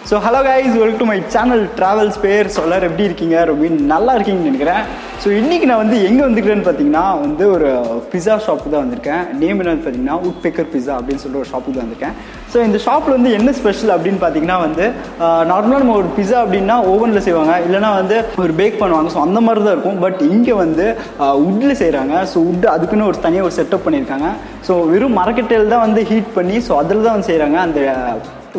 So hello guys, welcome to my channel travels பேர். So எல்லோரும் எப்படி இருக்கீங்க? ரொம்ப நல்லா இருக்கீங்கன்னு நினைக்கிறேன். ஸோ இன்றைக்கி நான் வந்து எங்கே வந்துருக்கேன்னு பார்த்தீங்கன்னா வந்து ஒரு பிஸா ஷாப்பு தான் வந்திருக்கேன். நேம் என்னன்னு பார்த்தீங்கன்னா Woodpecker பிஸா அப்படின்னு சொல்லிட்டு ஒரு ஷாப்புக்கு தான் வந்திருக்கேன். ஸோ இந்த ஷாப்பில் வந்து என்ன ஸ்பெஷல் அப்படின்னு பார்த்தீங்கன்னா வந்து நார்மலாக நம்ம ஒரு பிஸா அப்படின்னா ஓவனில் செய்வாங்க, இல்லைனா வந்து ஒரு பேக் பண்ணுவாங்க. ஸோ அந்த மாதிரி தான் இருக்கும். பட் இங்கே வந்து வுட்டில் செய்கிறாங்க. ஸோ வுட் அதுக்குன்னு ஒரு தனியாக ஒரு செட்டப் பண்ணியிருக்காங்க. ஸோ வெறும் மரக்கட்டையில் தான் வந்து ஹீட் பண்ணி ஸோ அதில் தான் வந்து செய்கிறாங்க. அந்த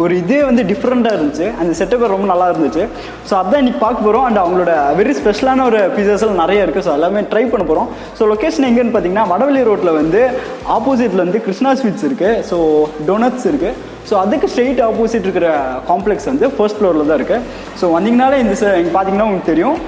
ஒரு இதே வந்து டிஃப்ரெண்ட்டாக இருந்துச்சு. அந்த செட்டப் ரொம்ப நல்லா இருந்துச்சு. ஸோ அதான் இன்றைக்கி பார்க்க போகிறோம். அண்ட் அவங்களோட வெரி ஸ்பெஷலான ஒரு பிஸாஸ்லாம் நிறைய இருக்குது. ஸோ எல்லாமே ட்ரை பண்ண போகிறோம். ஸோ லொக்கேஷன் எங்கேன்னு பார்த்தீங்கன்னா வடவள்ளி ரோட்டில் வந்து ஆப்போசிட்டில் வந்து கிருஷ்ணா ஸ்வீட்ஸ் இருக்குது. ஸோ டோனட்ஸ் இருக்குது. ஸோ அதுக்கு ஸ்ட்ரெயிட் ஆப்போசிட் இருக்கிற காம்ப்ளெக்ஸ் வந்து ஃபர்ஸ்ட் ஃப்ளோரில் தான் இருக்குது. ஸோ வந்தீங்கனாலே இந்த இங்கே பார்த்தீங்கன்னா உங்களுக்கு தெரியும்.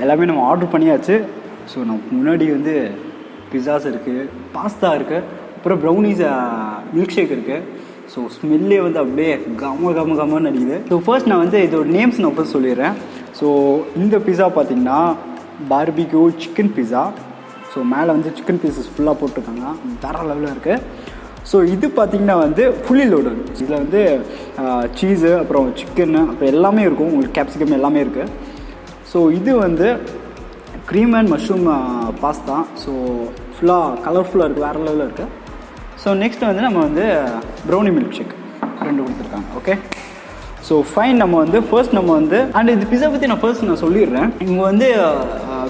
எல்லாமே நம்ம ஆர்டர் பண்ணியாச்சு. ஸோ நமக்கு முன்னாடி வந்து பிஸாஸ் இருக்குது, பாஸ்தா இருக்குது, அப்புறம் ப்ரௌனிஸ் மில்க் ஷேக் இருக்குது. ஸோ ஸ்மெல்லே வந்து அப்படியே கமன்னு அடிக்குது. ஸோ ஃபர்ஸ்ட் நான் வந்து இதோட நேம்ஸ் நான் ஃபர்ஸ்ட் சொல்லிடுறேன். ஸோ இந்த பிஸா பார்த்திங்கன்னா பார்பிக்யூ சிக்கன் பிஸா. ஸோ மேலே வந்து சிக்கன் பீசஸ் ஃபுல்லாக போட்டிருக்காங்க, வேறு லெவலில் இருக்குது. ஸோ இது பார்த்திங்கன்னா வந்து ஃபுல்லி லோடட். இதில் வந்து சீஸு, அப்புறம் சிக்கன்னு, அப்புறம் எல்லாமே இருக்கும். உங்களுக்கு கேப்சிகம் எல்லாமே இருக்குது. ஸோ இது வந்து cream and mushroom pasta. So ஃபுல்லாக கலர்ஃபுல்லாக இருக்குது, வேறு லெவலில் இருக்குது. ஸோ நெக்ஸ்ட் வந்து நம்ம வந்து ப்ரௌனி மில்க் ஷேக் 2 கொடுத்துருக்காங்க. Okay, so fine. நம்ம வந்து ஃபர்ஸ்ட் நம்ம வந்து அண்ட் இது பிஸா பற்றி நான் சொல்லிடுறேன். இவங்க வந்து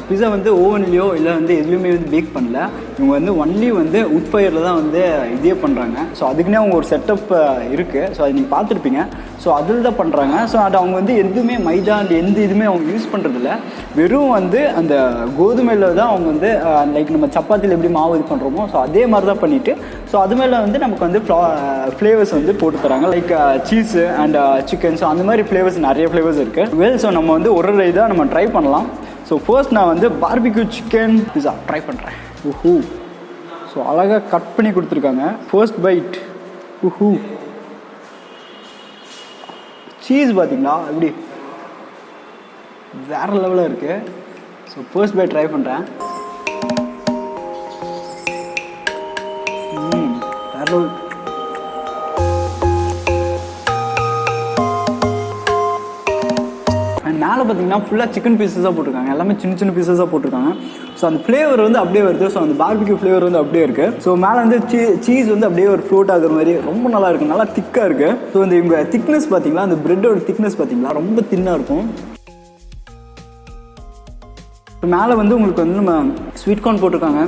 பிஸா வந்து ஓவன்லேயோ இல்லை வந்து எதுலேயுமே வந்து பேக் பண்ணல. இவங்க வந்து ஒன்லி வந்து உட் ஃபயரில் தான் வந்து இதே பண்ணுறாங்க. ஸோ அதுக்குன்னே அவங்க ஒரு செட்டப் இருக்குது. ஸோ அது நீங்கள் பார்த்துருப்பீங்க. ஸோ அதில் தான் பண்ணுறாங்க. ஸோ அது அவங்க வந்து எதுவுமே மைதா அண்ட் எந்த இதுவுமே அவங்க யூஸ் பண்ணுறதில்ல. வெறும் வந்து அந்த கோதுமையில் தான் அவங்க வந்து லைக் நம்ம சப்பாத்தியில் எப்படி மாவு இது பண்ணுறோமோ ஸோ அதே மாதிரி தான் பண்ணிவிட்டு ஸோ அது மேலே வந்து நமக்கு வந்து ஃப்ளேவர்ஸ் வந்து போட்டு தராங்க. Like cheese and chicken. So அந்த மாதிரி ஃப்ளேவர்ஸ் நிறைய ஃப்ளேவர்ஸ் இருக்குது. வெல், ஸோ நம்ம வந்து ஒரு இதாக நம்ம ட்ரை பண்ணலாம். ஸோ ஃபர்ஸ்ட் நான் வந்து பார்பிக்யூ சிக்கன் பிஸா ட்ரை பண்ணுறேன். ஊஹூ, ஸோ அழகாக கட் பண்ணி கொடுத்துருக்காங்க. First byte. ஊஹூ, சீஸ் பார்த்தீங்களா எப்படி வேறு லெவலில் இருக்குது. ஸோ ஃபர்ஸ்ட் பைட் ட்ரை பண்ணுறேன். வேறு லெவல். மேலே பார்த்தீங்கன்னா ஃபுல்லாக சிக்கன் பீசஸாக போட்டிருக்காங்க. எல்லாமே சின்ன சின்ன பீசஸாக போட்டிருக்காங்க. ஸோ அந்த ஃப்ளேவர் வந்து அப்படியே வருது. ஸோ அந்த பார்பிக்யூ ஃப்ளேவர் வந்து அப்படியே இருக்குது. ஸோ மேலே வந்து சீஸ் வந்து அப்படியே ஒரு ஃப்ளோட் ஆகுற மாதிரி ரொம்ப நல்லா இருக்குது, நல்லா திக்காக இருக்குது. ஸோ இந்த இவங்க திக்னஸ் பார்த்தீங்களா, அந்த பிரெட்டோட திக்னஸ் பார்த்தீங்களா ரொம்ப தின்னாக இருக்கும். மேலே வந்து உங்களுக்கு வந்து நம்ம ஸ்வீட் கார்ன் போட்டிருக்காங்க.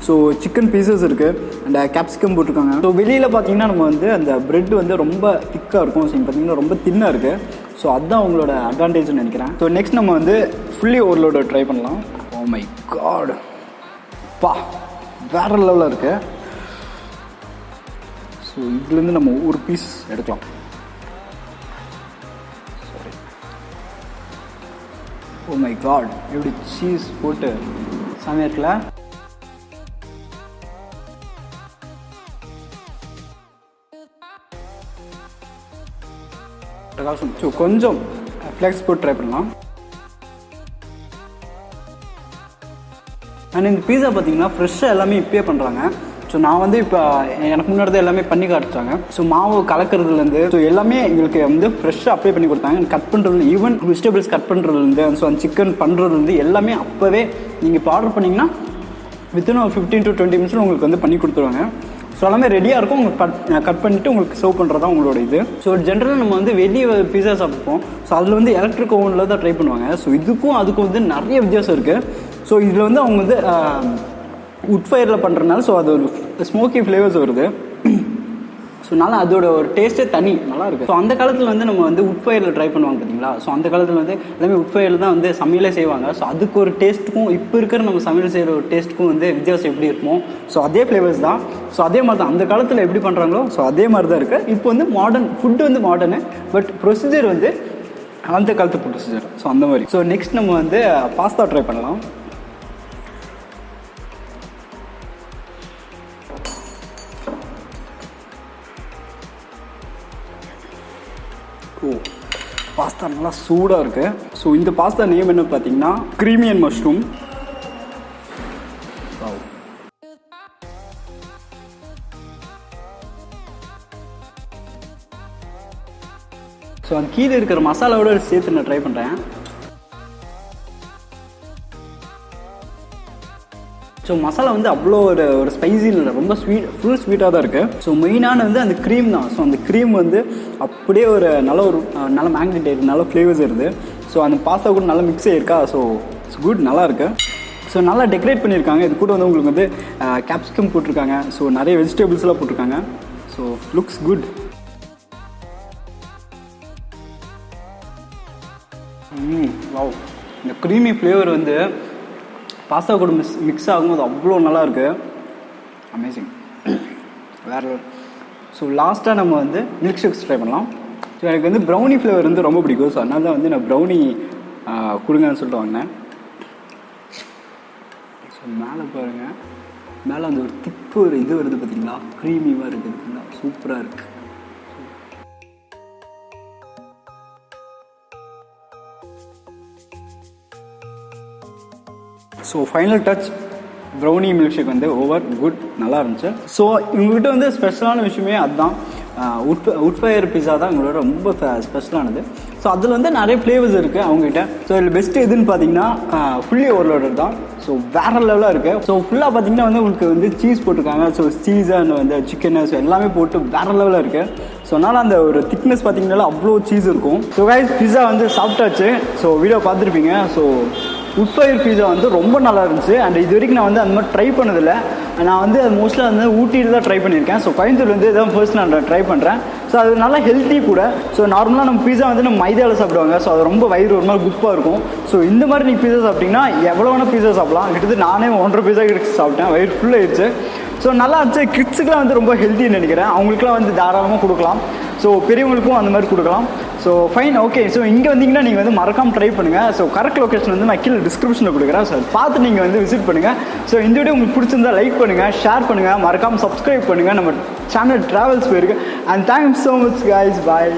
ஸோ சிக்கன் பீசஸ் இருக்குது அண்ட் கேப்சிகம் போட்டிருக்காங்க. ஸோ வெளியில் பார்த்தீங்கன்னா நம்ம வந்து அந்த ப்ரெட் வந்து ரொம்ப திக்காக இருக்கும். ஸோ பார்த்தீங்கன்னா ரொம்ப தின்னாக இருக்குது. ஸோ அதுதான் உங்களோட அட்வான்டேஜ்னு நினைக்கிறேன். ஸோ நெக்ஸ்ட் நம்ம வந்து ஃபுல்லி ஓவர்லோட ட்ரை பண்ணலாம். ஓ மை காட், பா வேறு லெவலில் இருக்குது. ஸோ இதுலேருந்து நம்ம ஒரு பீஸ் எடுக்கலாம். சாரி, ஓ மை காட், எப்படி சீஸ் போட்டு செமையாக இருக்குல்ல. ஸோ கொஞ்சம் ஃப்ளெக்ஸ் போட்டு ட்ரை பண்ணலாம். அண்ட் இந்த பீஸா பார்த்தீங்கன்னா ஃப்ரெஷ்ஷாக எல்லாமே இப்போயே பண்ணுறாங்க. ஸோ நான் வந்து இப்போ எனக்கு முன்னாடி தான் எல்லாமே பண்ணி காட்டுறாங்க. ஸோ மாவு கலக்கிறதுலேருந்து ஸோ எல்லாமே எங்களுக்கு வந்து ஃப்ரெஷ்ஷாக அப்ளை பண்ணி கொடுத்தாங்க. கட் பண்ணுறது, ஈவன் வெஜிடபிள்ஸ் கட் பண்ணுறதுலேருந்து ஸோ அந்த சிக்கன் பண்ணுறதுலேருந்து எல்லாமே அப்போவே நீங்கள் இப்போ ஆர்டர் பண்ணிங்கன்னா வித்தின் ஒரு 15 to 20 minutes உங்களுக்கு வந்து பண்ணி கொடுத்துருவாங்க. ஸோ எல்லாமே ரெடியாக இருக்கும். உங்களுக்கு கட் பண்ணிவிட்டு உங்களுக்கு சர்வ் பண்ணுறது தான் உங்களோட இது. ஸோ ஜென்ரலாக நம்ம வந்து வெளியே பீஸா சாப்பிட்போம். ஸோ அதில் வந்து எலக்ட்ரிக் ஓவனில் தான் ட்ரை பண்ணுவாங்க. ஸோ இதுக்கும் அதுக்கும் வந்து நிறைய வித்தியாசம் இருக்குது. ஸோ இதில் வந்து அவங்க வந்து உட் ஃபயரில் பண்ணுறதுனால ஸோ அது ஒரு ஸ்மோக்கி ஃப்ளேவர்ஸ் வருது. ஸோ நல்லா அதோட ஒரு டேஸ்ட்டே தனி நல்லா இருக்குது. ஸோ அந்த காலத்தில் வந்து நம்ம வந்து உட் ஃபயரில் ட்ரை பண்ணுவாங்க பார்த்தீங்களா. ஸோ அந்த காலத்தில் வந்து எல்லாமே உட் ஃபயரில் தான் வந்து சமையலே செய்வாங்க. ஸோ அதுக்கு ஒரு டேஸ்ட்டுக்கும் இப்போ இருக்கிற நம்ம சமையல் செய்கிற ஒரு டேஸ்ட்டுக்கும் வந்து வித்தியாசம் எப்படி இருக்குமோ ஸோ அதே ஃப்ளேவர்ஸ் தான். ஸோ அதே மாதிரி தான் அந்த காலத்தில் எப்படி பண்ணுறாங்களோ ஸோ அதே மாதிரி தான் இருக்குது. இப்போ வந்து மாடர்ன் ஃபுட்டு வந்து மாடர்னு, பட் ப்ரொசீஜர் வந்து அந்த காலத்து ப்ரொசீஜர். ஸோ அந்த மாதிரி. ஸோ நெக்ஸ்ட் நம்ம வந்து பாஸ்தா ட்ரை பண்ணலாம். ஓ, பாஸ்தா நல்லா சூடாக இருக்குது. ஸோ இந்த பாஸ்தா நேம் என்ன பார்த்தீங்கன்னா க்ரீமி அண்ட் மஷ்ரூம். ஸோ அது கீழே இருக்கிற மசாலாவோட சேர்த்து நான் ட்ரை பண்ணுறேன். ஸோ மசாலா வந்து அவ்வளோ ஒரு ஸ்பைசி இல்லை, ரொம்ப ஃபுல் ஸ்வீட்டாக தான் இருக்குது. ஸோ மெயினான வந்து அந்த க்ரீம் தான். ஸோ அந்த க்ரீம் வந்து அப்படியே ஒரு நல்ல மேக்னெட் ஆகிருக்கு, நல்ல ஃப்ளேவர்ஸ் இருக்குது. ஸோ அந்த பாஸ்தா கூட நல்லா மிக்ஸ் ஆகிருக்கா. ஸோ இட்ஸ் குட், நல்லா இருக்குது. ஸோ நல்லா டெக்கரேட் பண்ணியிருக்காங்க. இது கூட வந்து உங்களுக்கு வந்து கேப்சிகம் போட்டிருக்காங்க. ஸோ நிறைய வெஜிடபிள்ஸ்லாம் போட்டிருக்காங்க. So looks good. வாவ், இந்த க்ரீமி ஃப்ளேவர் வந்து பாஸ்தா கூட மிக்ஸ் ஆகும்போது அவ்வளோ நல்லாயிருக்கு. அமேசிங், வேறு. ஸோ லாஸ்ட்டாக நம்ம வந்து மில்க் ஷேக்ஸ் ட்ரை பண்ணலாம். ஸோ எனக்கு வந்து ப்ரௌனி ஃப்ளேவர் வந்து ரொம்ப பிடிக்கும். ஸோ அதனால தான் வந்து நான் ப்ரௌனி கொடுங்கன்னு சொல்லிட்டு வாங்கினேன். ஸோ மேலே பாருங்கள், மேலே அந்த ஒரு திப்பு ஒரு இது வருது பார்த்தீங்களா, க்ரீமியாக இருக்குது பார்த்தீங்களா, சூப்பராக இருக்குது. So final touch brownie milkshake வந்து ஓவர் குட், நல்லா இருந்துச்சு. ஸோ இவங்ககிட்ட வந்து ஸ்பெஷலான விஷயமே அதுதான், உட் ஃபயர் பிஸா தான் எங்களோட ரொம்ப ஸ்பெஷலானது. ஸோ அதில் வந்து நிறைய ஃப்ளேவர்ஸ் இருக்குது அவங்ககிட்ட. ஸோ இதில் பெஸ்ட்டு எதுன்னு பார்த்தீங்கன்னா ஃபுல்லி ஓவர்லோடட் தான். ஸோ வேறு லெவலாக இருக்குது. ஸோ ஃபுல்லாக பார்த்தீங்கன்னா வந்து உங்களுக்கு வந்து சீஸ் போட்டிருக்காங்க. ஸோ சீஸ் அண்ட் வந்து சிக்கனு ஸோ எல்லாமே போட்டு வேறு லெவலில் இருக்குது. ஸோ அதனால் அந்த ஒரு திக்னஸ் பார்த்தீங்கன்னா அவ்வளோ சீஸ் இருக்கும். ஸோ கைஸ், பிஸா வந்து சாப்பிட்டாச்சு. ஸோ வீடியோ பார்த்துருப்பீங்க. ஸோ உட் ஃபயர் பீஸா வந்து ரொம்ப நல்லா இருந்துச்சு. அண்ட் இது வரைக்கும் நான் வந்து அந்த மாதிரி ட்ரை பண்ணதில்லை. நான் வந்து அது மோஸ்ட்லாக வந்து ஊட்டியில் தான் ட்ரை பண்ணியிருக்கேன். ஸோ கோயம்புத்தூர் வந்து இதான் ஃபர்ஸ்ட் நான் ட்ரை பண்ணுறேன். ஸோ அது நல்லா ஹெல்த்தி கூட. ஸோ நார்மலாக நம்ம பீஸா வந்து நம்ம மைதாவில் சாப்பிடுவாங்க. ஸோ அது ரொம்ப வயிறு ஒரு மாதிரி குப்பாக இருக்கும். ஸோ இந்த மாதிரி நீங்கள் பீஸா சாப்பிட்டிங்கன்னா எவ்வளோ வேணால் பீஸா சாப்பிடலாம். கிட்டத்தட்ட நானே 1.5 பீஸா கிட்ட சாப்பிட்டேன், வயிறு ஃபுல்லாகிடுச்சு. ஸோ நல்லா இருந்துச்சு. கிட்ஸுக்குலாம் வந்து ரொம்ப ஹெல்த்தின்னு நினைக்கிறேன். அவங்களுக்குலாம் வந்து தாராளமாக கொடுக்கலாம். ஸோ பெரியவங்களுக்கும் அந்த மாதிரி கொடுக்கலாம். So fine, okay. ஸோ இங்கே வந்தீங்கன்னா நீங்கள் வந்து மறக்காமல் ட்ரை பண்ணுங்கள். ஸோ கரெக்ட் லொக்கேஷன் வந்து நான் கீழே டிஸ்கிரிப்ஷனில் கொடுக்குறேன். ஸோ பார்த்து நீங்கள் வந்து விசிட் பண்ணுங்கள். ஸோ இந்த வீடியோ உங்களுக்கு பிடிச்சிருந்தா லைக் பண்ணுங்கள், ஷேர் பண்ணுங்கள், மறக்காமல் சப்ஸ்கிரைப் பண்ணுங்கள். நம்ம சேனல் ட்ராவல்ஸ் போயிருக்கு. And thanks so much guys, bye.